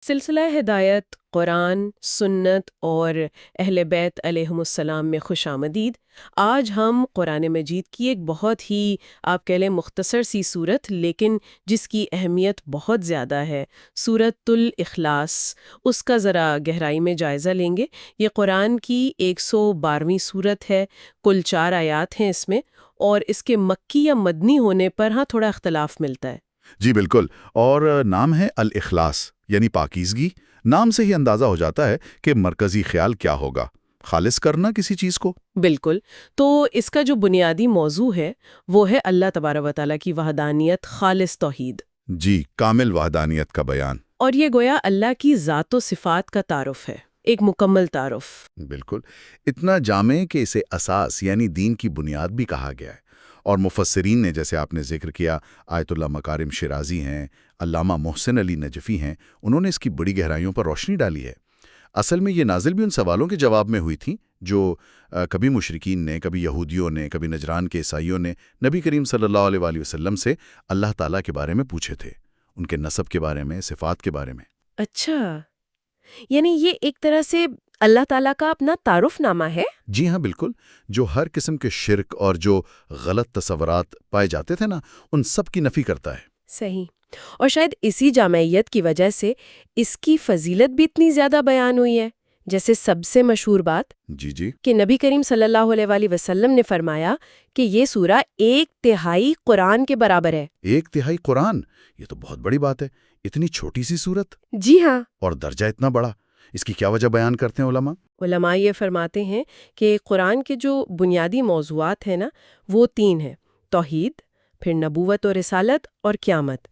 سلسلہ ہدایت قرآن، سنت اور اہل بیت علیہم السلام میں خوش آمدید۔ آج ہم قرآن مجید کی ایک بہت ہی آپ کہہ لیں مختصر سی صورت لیکن جس کی اہمیت بہت زیادہ ہے، سورۃ الاخلاص، اس کا ذرا گہرائی میں جائزہ لیں گے۔ یہ قرآن کی 112ویں صورت ہے، کل 4 آیات ہیں اس میں، اور اس کے مکی یا مدنی ہونے پر تھوڑا اختلاف ملتا ہے۔ جی بالکل، اور نام ہے الاخلاص یعنی پاکیزگی۔ نام سے ہی اندازہ ہو جاتا ہے کہ مرکزی خیال کیا ہوگا، خالص کرنا کسی چیز کو۔ بالکل، تو اس کا جو بنیادی موضوع ہے وہ ہے اللہ تبارک و تعالیٰ کی وحدانیت، خالص توحید۔ جی، کامل وحدانیت کا بیان۔ اور یہ گویا اللہ کی ذات و صفات کا تعارف ہے، ایک مکمل تعارف۔ بالکل، اتنا جامع کہ اسے اساس یعنی دین کی بنیاد بھی کہا گیا ہے۔ اور مفسرین نے، جیسے آپ نے ذکر کیا، آیت اللہ مکارم شیرازی ہیں، علامہ محسن علی نجفی ہیں، انہوں نے اس کی بڑی گہرائیوں پر روشنی ڈالی ہے۔ اصل میں یہ نازل بھی ان سوالوں کے جواب میں ہوئی تھی جو کبھی مشرکین نے، کبھی یہودیوں نے، کبھی نجران کے عیسائیوں نے نبی کریم صلی اللہ علیہ وآلہ وسلم سے اللہ تعالیٰ کے بارے میں پوچھے تھے، ان کے نسب کے بارے میں، صفات کے بارے میں۔ اچھا، یعنی یہ ایک طرح سے اللہ تعالیٰ کا اپنا تعارف نامہ ہے؟ جی ہاں بالکل، جو ہر قسم کے شرک اور جو غلط تصورات پائے جاتے تھے نا، ان سب کی نفی کرتا ہے۔ صحیح، اور شاید اسی جامعیت کی وجہ سے اس کی فضیلت بھی اتنی زیادہ بیان ہوئی ہے۔ جیسے سب سے مشہور بات جی کہ نبی کریم صلی اللہ علیہ وآلہ وسلم نے فرمایا کہ یہ سورہ 1/3 قرآن کے برابر ہے۔ 1/3 قرآن، یہ تو بہت بڑی بات ہے۔ اتنی چھوٹی سی صورت جی ہاں، اور درجہ اتنا بڑا، اس کی کیا وجہ بیان کرتے ہیں علماء؟ علماء یہ فرماتے ہیں کہ قرآن کے جو بنیادی موضوعات ہیں نا، وہ 3 ہیں: توحید، پھر نبوت و رسالت، اور قیامت۔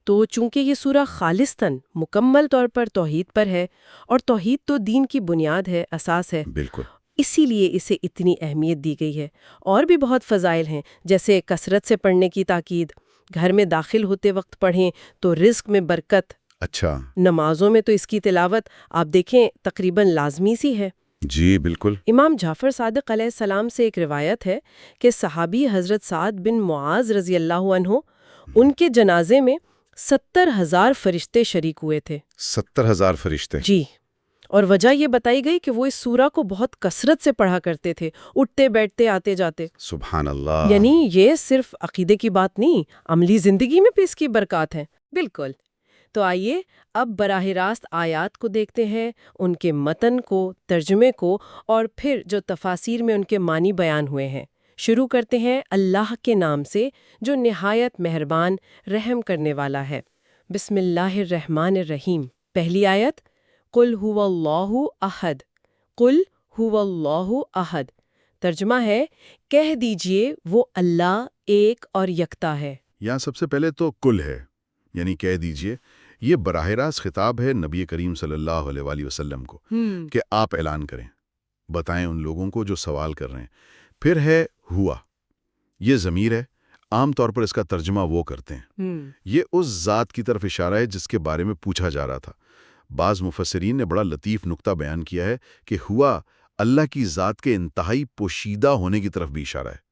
تو چونکہ یہ سورہ خالصتاً مکمل طور پر توحید پر ہے، اور توحید تو دین کی بنیاد ہے، اساس ہے، بالکل، اسی لیے اسے اتنی اہمیت دی گئی ہے۔ اور بھی بہت فضائل ہیں، جیسے کثرت سے پڑھنے کی تاکید، گھر میں داخل ہوتے وقت پڑھیں تو رزق میں برکت، اچھا، نمازوں میں تو اس کی تلاوت آپ دیکھیں تقریباً لازمی سی ہے۔ جی بالکل، امام جعفر صادق علیہ السلام سے ایک روایت ہے کہ صحابی حضرت سعد بن معاذ رضی اللہ عنہ، ان کے جنازے میں 70,000 فرشتے شریک ہوئے تھے۔ 70,000 فرشتے؟ جی، اور وجہ یہ بتائی گئی کہ وہ اس سورہ کو بہت کثرت سے پڑھا کرتے تھے، اٹھتے بیٹھتے آتے جاتے۔ سبحان اللہ! یعنی یہ صرف عقیدے کی بات نہیں، عملی زندگی میں بھی اس کی برکات ہیں۔ بالکل، تو آئیے اب براہ راست آیات کو دیکھتے ہیں، ان کے متن کو، ترجمے کو، اور پھر جو تفاسیر میں ان کے معنی بیان ہوئے ہیں۔ شروع کرتے ہیں اللہ کے نام سے جو نہایت مہربان، رحم کرنے والا ہے۔ بسم اللہ الرحمن الرحیم۔ پہلی آیت، قل هو اللہ احد، قل هو اللہ احد، ترجمہ ہے کہہ دیجئے وہ اللہ ایک اور یکتا ہے۔ یہاں سب سے پہلے تو کل ہے، یعنی کہہ دیجئے۔ یہ براہ راست خطاب ہے نبی کریم صلی اللہ علیہ وآلہ وسلم کو کہ آپ اعلان کریں، بتائیں ان لوگوں کو جو سوال کر رہے ہیں۔ پھر ہے ہوا، یہ ضمیر ہے، عام طور پر اس کا ترجمہ وہ کرتے ہیں۔ یہ اس ذات کی طرف اشارہ ہے جس کے بارے میں پوچھا جا رہا تھا۔ بعض مفسرین نے بڑا لطیف نکتہ بیان کیا ہے کہ ہوا اللہ کی ذات کے انتہائی پوشیدہ ہونے کی طرف بھی اشارہ ہے،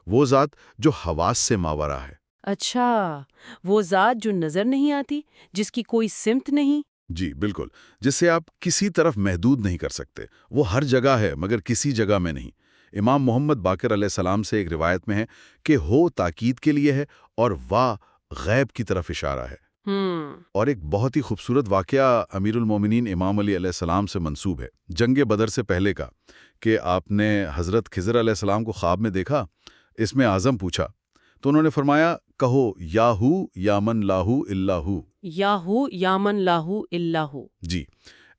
وہ ذات جو حواس سے ماورا ہے۔ اچھا، وہ ذات جو نظر نہیں آتی، جس کی کوئی سمت نہیں۔ جی بالکل، جس سے آپ کسی طرف محدود نہیں کر سکتے، وہ ہر جگہ ہے مگر کسی جگہ میں نہیں۔ امام محمد باقر علیہ السلام سے ایک روایت میں ہے کہ ہو تاکید کے لیے ہے اور وا غیب کی طرف اشارہ ہے۔ اور ایک بہت ہی خوبصورت واقعہ امیر المومنین امام علی علیہ السلام سے منسوب ہے، جنگ بدر سے پہلے کا، کہ آپ نے حضرت خضر علیہ السلام کو خواب میں دیکھا۔ اس میں اعظم پوچھا تو انہوں نے فرمایا، کہو یا ہو یا من لاہو الا ہو، یا ہو یا من لاہو الا ہو۔ جی،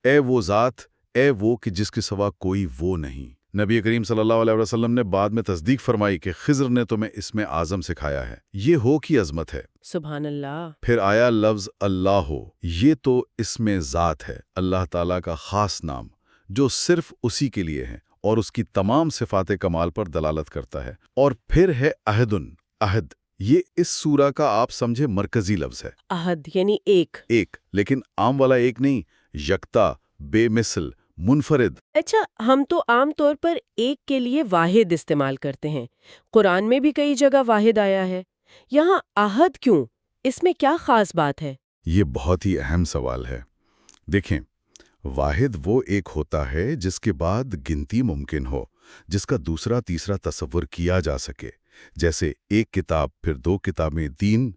اے وہ ذات، اے وہ کہ جس کے سوا کوئی وہ نہیں۔ نبی کریم صلی اللہ علیہ وسلم نے بعد میں تصدیق فرمائی کہ خضر نے تمہیں اس میں اعظم سکھایا ہے، یہ ہو کی عظمت ہے۔ سبحان اللہ۔ پھر آیا لفظ اللہ ہو، یہ تو اس میں ذات ہے، اللہ تعالیٰ کا خاص نام جو صرف اسی کے لیے ہے اور اس کی تمام صفات کمال پر دلالت کرتا ہے۔ اور پھر ہے عہدن، عہد، یہ اس سورہ کا آپ سمجھے مرکزی لفظ ہے۔ عہد یعنی ایک، لیکن عام والا ایک نہیں، یکتا، بے مثل، منفرد۔ اچھا، ہم تو عام طور پر ایک کے لیے واحد استعمال کرتے ہیں، قرآن میں بھی کئی جگہ واحد آیا ہے، یہاں عہد کیوں؟ اس میں کیا خاص بات ہے؟ یہ بہت ہی اہم سوال ہے۔ دیکھیں، واحد وہ ایک ہوتا ہے جس کے بعد گنتی ممکن ہو، جس کا دوسرا تیسرا تصور کیا جا سکے، جیسے ایک کتاب پھر دو کتابیں دین۔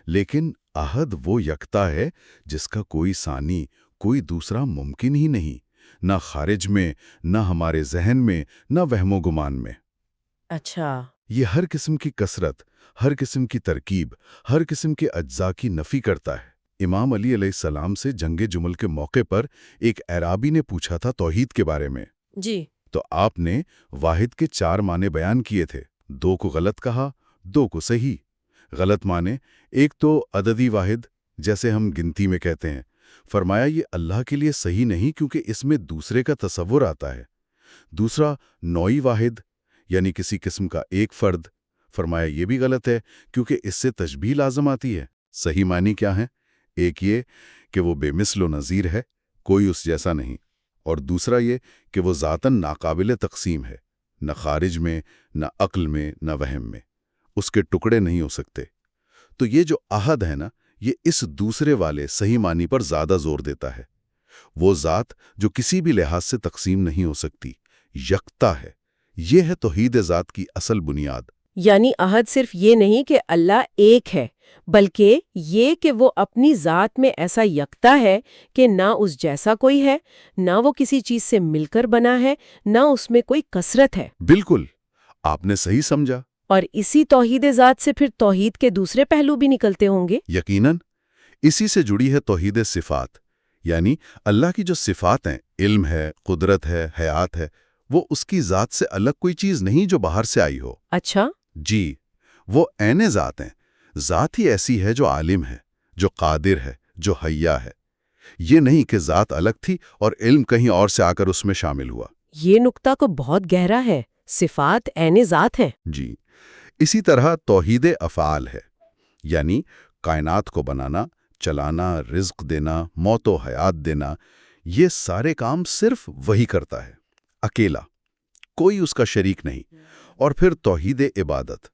لیکن احد وہ یکتا ہے جس کا کوئی ثانی، کوئی دوسرا ممکن ہی نہیں، نہ خارج میں، نہ ہمارے ذہن میں، نہ وہم و گمان میں۔ اچھا۔ یہ ہر قسم کی کثرت، ہر قسم کی ترکیب، ہر قسم کے اجزاء کی نفی کرتا ہے۔ امام علی علیہ السلام سے جنگ جمل کے موقع پر ایک اعرابی نے پوچھا تھا توحید کے بارے میں، جی۔ تو آپ نے واحد کے 4 معنی بیان کیے تھے، 2 کو غلط کہا، 2 کو صحیح۔ غلط معنی، ایک تو عددی واحد، جیسے ہم گنتی میں کہتے ہیں، فرمایا یہ اللہ کے لیے صحیح نہیں کیونکہ اس میں دوسرے کا تصور آتا ہے۔ دوسرا نوعی واحد، یعنی کسی قسم کا ایک فرد، فرمایا یہ بھی غلط ہے کیونکہ اس سے تشبیہ لازم آتی ہے۔ صحیح معنی کیا ہے؟ ایک یہ کہ وہ بے مثل و نظیر ہے، کوئی اس جیسا نہیں، اور دوسرا یہ کہ وہ ذاتاً ناقابل تقسیم ہے، نہ خارج میں، نہ عقل میں، نہ وہم میں، اس کے ٹکڑے نہیں ہو سکتے۔ تو یہ جو احد ہے نا، یہ اس دوسرے والے صحیح معنی پر زیادہ زور دیتا ہے۔ وہ ذات جو کسی بھی لحاظ سے تقسیم نہیں ہو سکتی، یکتا ہے۔ یہ ہے توحید ذات کی اصل بنیاد۔ یعنی احد صرف یہ نہیں کہ اللہ ایک ہے، بلکہ یہ کہ وہ اپنی ذات میں ایسا یکتا ہے کہ نہ اس جیسا کوئی ہے، نہ وہ کسی چیز سے مل کر بنا ہے، نہ اس میں کوئی کثرت ہے۔ بالکل، آپ نے صحیح سمجھا۔ اور اسی توحید ذات سے پھر توحید کے دوسرے پہلو بھی نکلتے ہوں گے۔ یقیناً اسی سے جڑی ہے توحید صفات، یعنی اللہ کی جو صفات ہیں، علم ہے، قدرت ہے، حیات ہے، وہ اس کی ذات سے الگ کوئی چیز نہیں جو باہر سے آئی ہو۔ اچھا۔ جی، وہ عین ذات ہیں۔ ذات ہی ایسی ہے جو عالم ہے، جو قادر ہے، جو حیا ہے۔ یہ نہیں کہ ذات الگ تھی اور علم کہیں اور سے آ کر اس میں شامل ہوا۔ یہ نقطہ تو بہت گہرا ہے، صفات عین ذات ہیں۔ جی، اسی طرح توحید افعال ہے، یعنی کائنات کو بنانا، چلانا، رزق دینا، موت و حیات دینا، یہ سارے کام صرف وہی کرتا ہے، اکیلا، کوئی اس کا شریک نہیں۔ اور پھر توحید عبادت،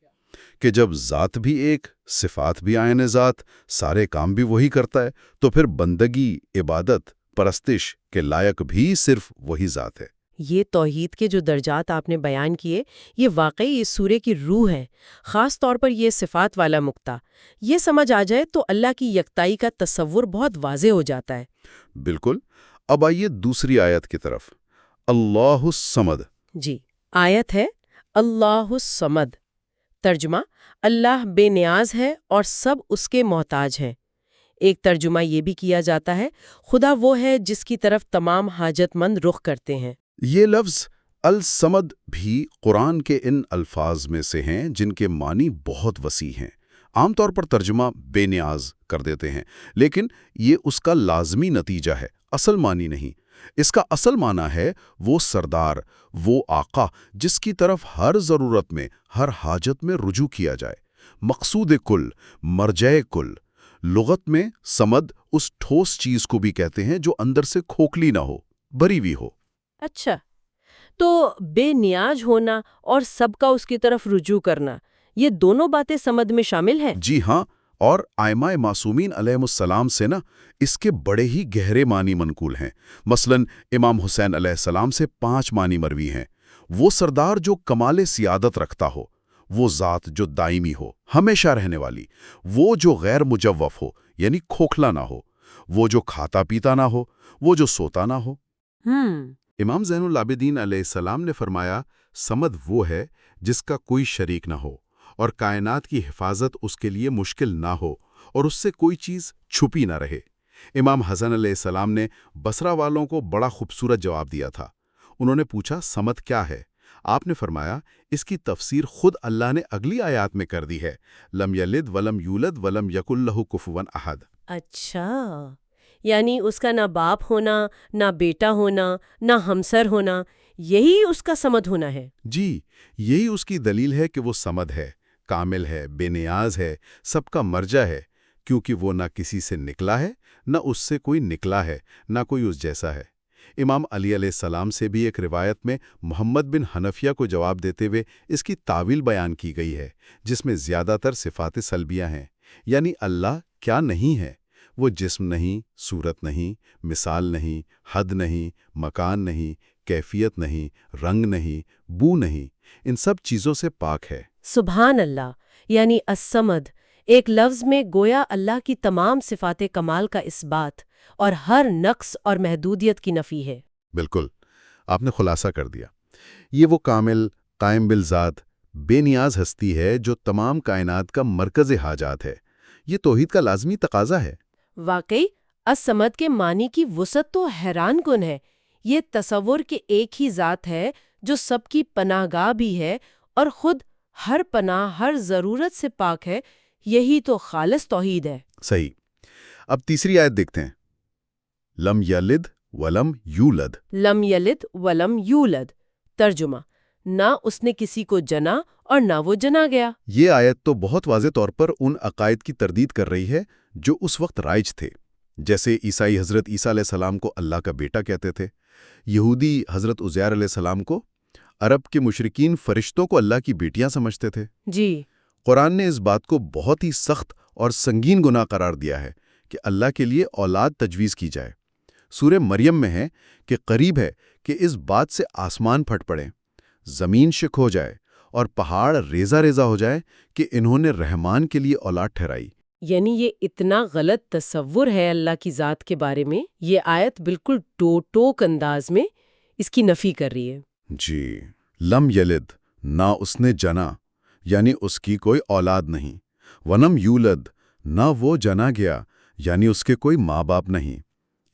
کہ جب ذات بھی ایک، صفات بھی عین ذات، سارے کام بھی وہی کرتا ہے، تو پھر بندگی، عبادت، پرستش کے لائق بھی صرف وہی ذات ہے۔ یہ توحید کے جو درجات آپ نے بیان کیے، یہ واقعی اس سورے کی روح ہے، خاص طور پر یہ صفات والا نقطہ۔ یہ سمجھ آ جائے تو اللہ کی یکتائی کا تصور بہت واضح ہو جاتا ہے۔ بالکل۔ اب آئیے دوسری آیت کی طرف، اللہ الصمد۔ جی، آیت ہے اللہ الصمد، ترجمہ اللہ بے نیاز ہے اور سب اس کے محتاج ہیں۔ ایک ترجمہ یہ بھی کیا جاتا ہے خدا وہ ہے جس کی طرف تمام حاجت مند رخ کرتے ہیں۔ یہ لفظ الصمد بھی قرآن کے ان الفاظ میں سے ہیں جن کے معنی بہت وسیع ہیں۔ عام طور پر ترجمہ بے نیاز کر دیتے ہیں، لیکن یہ اس کا لازمی نتیجہ ہے، اصل معنی نہیں۔ اس کا اصل معنی ہے وہ سردار، وہ آقا جس کی طرف ہر ضرورت میں، ہر حاجت میں رجوع کیا جائے، مقصود کل، مرجع کل۔ لغت میں صمد اس ٹھوس چیز کو بھی کہتے ہیں جو اندر سے کھوکھلی نہ ہو، بھری ہوئی ہو۔ اچھا، تو بے نیاز ہونا اور سب کا اس کی طرف رجوع کرنا، یہ دونوں باتیں صمد میں شامل ہیں؟ جی ہاں، اور ائمہ معصومین علیہ السلام سے نا اس کے بڑے ہی گہرے معنی منقول ہیں۔ مثلا امام حسین علیہ السلام سے 5 معنی مروی ہیں۔ وہ سردار جو کمال سیادت رکھتا ہو، وہ ذات جو دائمی ہو، ہمیشہ رہنے والی، وہ جو غیر مجوف ہو یعنی کھوکھلا نہ ہو، وہ جو کھاتا پیتا نہ ہو، وہ جو سوتا نہ ہو۔ امام زین العابدین علیہ السلام نے فرمایا، صمد وہ ہے جس کا کوئی شریک نہ ہو اور کائنات کی حفاظت اس کے لیے مشکل نہ ہو اور اس سے کوئی چیز چھپی نہ رہے۔ امام حسن علیہ السلام نے بصرہ والوں کو بڑا خوبصورت جواب دیا تھا۔ انہوں نے پوچھا صمد کیا ہے؟ آپ نے فرمایا اس کی تفسیر خود اللہ نے اگلی آیات میں کر دی ہے، لم یلد ولم یولد ولم یکن لہ کفوا احد۔ اچھا، یعنی اس کا نہ باپ ہونا، نہ بیٹا ہونا، نہ ہمسر ہونا، یہی اس کا صمد ہونا ہے۔ جی، یہی اس کی دلیل ہے کہ وہ صمد ہے، کامل ہے، بے نیاز ہے، سب کا مرجع ہے، کیونکہ وہ نہ کسی سے نکلا ہے، نہ اس سے کوئی نکلا ہے، نہ کوئی اس جیسا ہے۔ امام علی علیہ السلام سے بھی ایک روایت میں محمد بن حنفیہ کو جواب دیتے ہوئے اس کی تعویل بیان کی گئی ہے، جس میں زیادہ تر صفات سلبیہ ہیں، یعنی اللہ کیا نہیں ہے، وہ جسم نہیں، صورت نہیں، مثال نہیں، حد نہیں، مکان نہیں، کیفیت نہیں، رنگ نہیں، بو نہیں، ان سب چیزوں سے پاک ہے۔ سبحان اللہ، یعنی الصمد ایک لفظ میں گویا اللہ کی تمام صفات کمال کا اثبات اور ہر نقص اور محدودیت کی نفی ہے۔ بالکل، آپ نے خلاصہ کر دیا۔ یہ وہ کامل، قائم بالذات، بے نیاز ہستی ہے جو تمام کائنات کا مرکز حاجات ہے۔ یہ توحید کا لازمی تقاضا ہے۔ واقعی الصمد کے معنی کی وسعت تو حیران کن ہے۔ یہ تصور کہ ایک ہی ذات ہے جو سب کی پناہ گاہ بھی ہے اور خود ہر پناہ ہر ضرورت سے پاک ہے، یہی تو خالص توحید ہے۔ صحیح۔ اب تیسری آیت دیکھتے ہیں۔ لم یلد ولم یولد۔ لم یلد ولم یولد، ترجمہ، نہ اس نے کسی کو جنا اور نہ وہ جنا گیا۔ یہ آیت تو بہت واضح طور پر ان عقائد کی تردید کر رہی ہے جو اس وقت رائج تھے، جیسے عیسائی حضرت عیسیٰ علیہ السلام کو اللہ کا بیٹا کہتے تھے، یہودی حضرت عزیر علیہ السلام کو، عرب کے مشرکین فرشتوں کو اللہ کی بیٹیاں سمجھتے تھے۔ جی، قرآن نے اس بات کو بہت ہی سخت اور سنگین گناہ قرار دیا ہے کہ اللہ کے لیے اولاد تجویز کی جائے۔ سورہ مریم میں ہے کہ قریب ہے کہ اس بات سے آسمان پھٹ پڑے، زمین شک ہو جائے اور پہاڑ ریزہ ریزہ ہو جائے کہ انہوں نے رحمان کے لیے اولاد ٹھہرائی۔ یعنی یہ اتنا غلط تصور ہے اللہ کی ذات کے بارے میں، یہ آیت بالکل ٹوک انداز میں اس کی نفی کر رہی ہے۔ جی، لم یلد، نہ اس نے جنا، یعنی اس کی کوئی اولاد نہیں، ونم یولد، نہ وہ جنا گیا، یعنی اس کے کوئی ماں باپ نہیں۔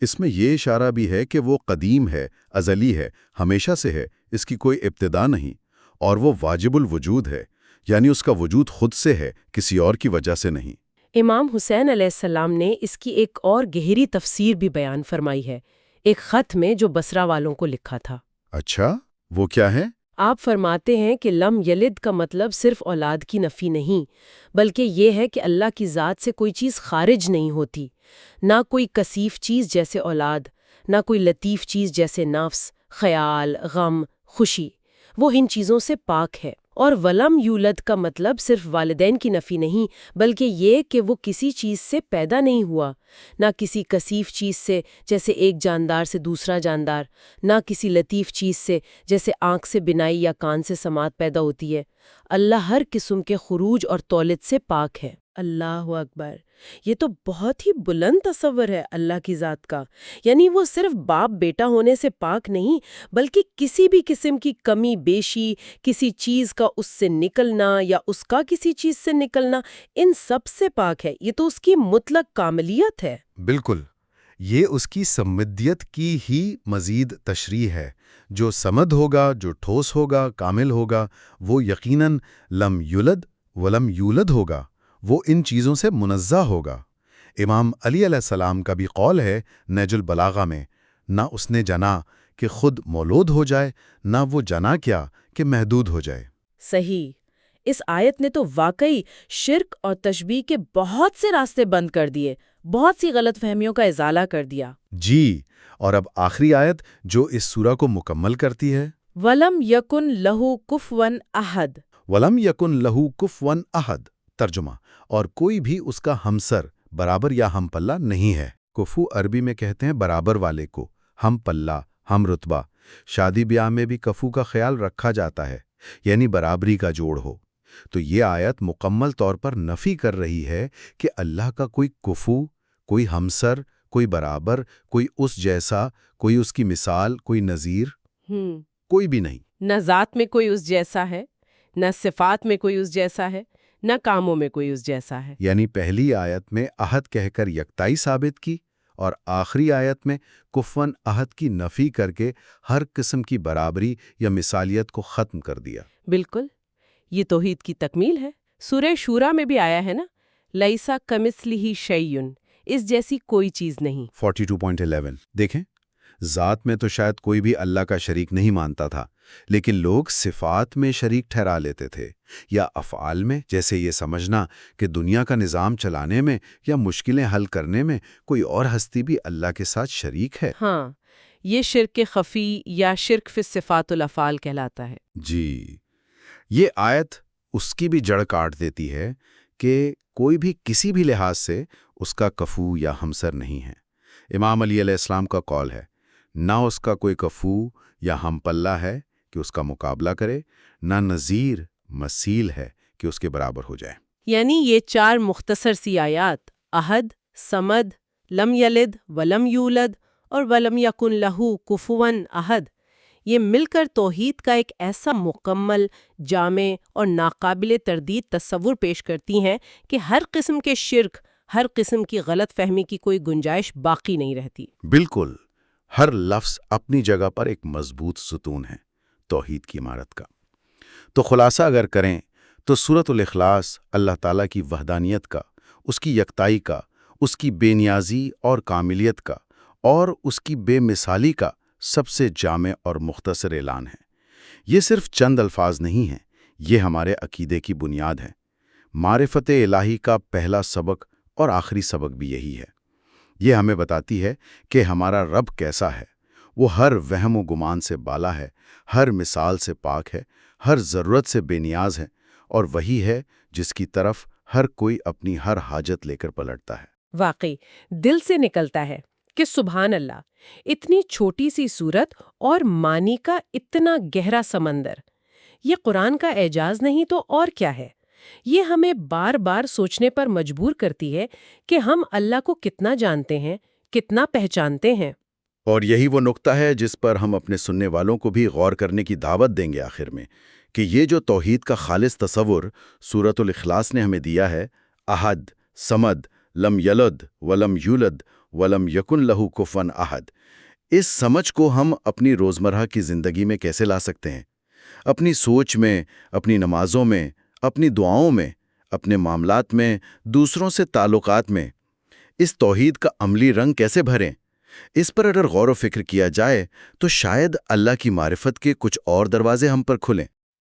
اس میں یہ اشارہ بھی ہے کہ وہ قدیم ہے، ازلی ہے، ہمیشہ سے ہے، اس کی کوئی ابتدا نہیں، اور وہ واجب الوجود ہے، یعنی اس کا وجود خود سے ہے، کسی اور کی وجہ سے نہیں۔ امام حسین علیہ السلام نے اس کی ایک اور گہری تفسیر بھی بیان فرمائی ہے، ایک خط میں جو بصرہ والوں کو لکھا تھا۔ اچھا، وہ کیا ہے؟ آپ فرماتے ہیں کہ لم یلد کا مطلب صرف اولاد کی نفی نہیں، بلکہ یہ ہے کہ اللہ کی ذات سے کوئی چیز خارج نہیں ہوتی، نہ کوئی کثیف چیز جیسے اولاد، نہ کوئی لطیف چیز جیسے نفس، خیال، غم، خوشی، وہ ان چیزوں سے پاک ہے۔ اور ولم یولد کا مطلب صرف والدین کی نفی نہیں، بلکہ یہ کہ وہ کسی چیز سے پیدا نہیں ہوا، نہ کسی کثیف چیز سے جیسے ایک جاندار سے دوسرا جاندار، نہ کسی لطیف چیز سے جیسے آنکھ سے بینائی یا کان سے سماعت پیدا ہوتی ہے۔ اللہ ہر قسم کے خروج اور تولد سے پاک ہے۔ اللہ اکبر، یہ تو بہت ہی بلند تصور ہے اللہ کی ذات کا۔ یعنی وہ صرف باپ بیٹا ہونے سے پاک نہیں، بلکہ کسی بھی قسم کی کمی بیشی، کسی چیز کا اس سے نکلنا یا اس کا کسی چیز سے نکلنا، ان سب سے پاک ہے۔ یہ تو اس کی مطلق کاملیت ہے۔ بالکل، یہ اس کی سمدیت کی ہی مزید تشریح ہے۔ جو سمد ہوگا، جو ٹھوس ہوگا، کامل ہوگا، وہ یقیناً لم یولد ولم یولد ہوگا، وہ ان چیزوں سے منزہ ہوگا۔ امام علی علیہ السلام کا بھی قول ہے نہج البلاغہ میں، نہ اس نے جنا کہ خود مولود ہو جائے، نہ وہ جنا کیا کہ محدود ہو جائے۔ صحیح، اس آیت نے تو واقعی شرک اور تشبیہ کے بہت سے راستے بند کر دیے، بہت سی غلط فہمیوں کا ازالہ کر دیا۔ جی، اور اب آخری آیت جو اس سورہ کو مکمل کرتی ہے، وَلَمْ يَكُنْ لَهُ كُفُوًا أَحَدٌ۔ وَلَمْ يَكُنْ لَهُ كُفُوًا أَحَدٌ، ترجمہ، اور کوئی بھی اس کا ہمسر، برابر یا ہم پلہ نہیں ہے۔ کفو عربی میں کہتے ہیں برابر والے کو، ہم پلہ، ہم رتبہ۔ شادی بیاہ میں بھی کفو کا خیال رکھا جاتا ہے، یعنی برابری کا جوڑ ہو۔ تو یہ آیت مکمل طور پر نفی کر رہی ہے کہ اللہ کا کوئی کفو، کوئی ہمسر، کوئی برابر، کوئی اس جیسا، کوئی اس کی مثال، کوئی نظیر، کوئی بھی نہیں۔ نہ ذات میں کوئی اس جیسا ہے، نہ صفات میں کوئی اس جیسا ہے، نہ کاموں میں کوئی اس جیسا ہے۔ یعنی پہلی آیت میں احد کہہ کر یکتائی ثابت کی، اور آخری آیت میں کفواً احد کی نفی کر کے ہر قسم کی برابری یا مثالیت کو ختم کر دیا۔ بالکل، یہ توحید کی تکمیل ہے۔ سورہ شورا میں بھی آیا ہے نا، لیسا کمثلہ شیء، اس جیسی کوئی چیز نہیں۔ 42.11 دیکھیں، ذات میں تو شاید کوئی بھی اللہ کا شریک نہیں مانتا تھا، لیکن لوگ صفات میں شریک ٹھہرا لیتے تھے، یا افعال میں، جیسے یہ سمجھنا کہ دنیا کا نظام چلانے میں یا مشکلیں حل کرنے میں کوئی اور ہستی بھی اللہ کے ساتھ شریک ہے۔ ہاں، یہ شرک خفی یا شرک فی صفات الافعال کہلاتا ہے۔ جی، یہ آیت اس کی بھی جڑ کاٹ دیتی ہے کہ کوئی بھی کسی بھی لحاظ سے اس کا کفو یا ہمسر نہیں ہے۔ امام علی علیہ السلام کا قول ہے، نہ اس کا کوئی کفو یا ہم پلہ ہے کہ اس کا مقابلہ کرے، نہ نظیر مثیل ہے کہ اس کے برابر ہو جائے۔ یعنی یہ 4 مختصر سی آیات احد، صمد، لم یلد ولم یولد اور ولم یکن لہو کفوا احد، یہ مل کر توحید کا ایک ایسا مکمل، جامع اور ناقابل تردید تصور پیش کرتی ہیں کہ ہر قسم کے شرک، ہر قسم کی غلط فہمی کی کوئی گنجائش باقی نہیں رہتی۔ بالکل، ہر لفظ اپنی جگہ پر ایک مضبوط ستون ہے توحید کی عمارت کا۔ تو خلاصہ اگر کریں تو سورۃ الاخلاص اللہ تعالیٰ کی وحدانیت کا، اس کی یکتائی کا، اس کی بے نیازی اور کاملیت کا، اور اس کی بے مثالی کا سب سے جامع اور مختصر اعلان ہے۔ یہ صرف چند الفاظ نہیں ہیں، یہ ہمارے عقیدے کی بنیاد ہے۔ معرفت الہی کا پہلا سبق اور آخری سبق بھی یہی ہے۔ یہ ہمیں بتاتی ہے کہ ہمارا رب کیسا ہے۔ وہ ہر وہم و گمان سے بالا ہے، ہر مثال سے پاک ہے، ہر ضرورت سے بے نیاز ہے، اور وہی ہے جس کی طرف ہر کوئی اپنی ہر حاجت لے کر پلٹتا ہے۔ واقعی دل سے نکلتا ہے کہ سبحان اللہ، اتنی چھوٹی سی صورت اور معنی کا اتنا گہرا سمندر۔ یہ قرآن کا اعجاز نہیں تو اور کیا ہے؟ یہ ہمیں بار بار سوچنے پر مجبور کرتی ہے کہ ہم اللہ کو کتنا جانتے ہیں، کتنا پہچانتے ہیں۔ اور یہی وہ نقطہ ہے جس پر ہم اپنے سننے والوں کو بھی غور کرنے کی دعوت دیں گے آخر میں، کہ یہ جو توحید کا خالص تصور سورۃ الاخلاص نے ہمیں دیا ہے، احد، صمد، لم یلد ولم یولد ولم یکن لہو کفوا احد، اس سمجھ کو ہم اپنی روزمرہ کی زندگی میں کیسے لا سکتے ہیں؟ اپنی سوچ میں، اپنی نمازوں میں، اپنی دعاؤں میں، اپنے معاملات میں، دوسروں سے تعلقات میں اس توحید کا عملی رنگ کیسے بھریں؟ اس پر اگر غور و فکر کیا جائے تو شاید اللہ کی معرفت کے کچھ اور دروازے ہم پر کھلیں۔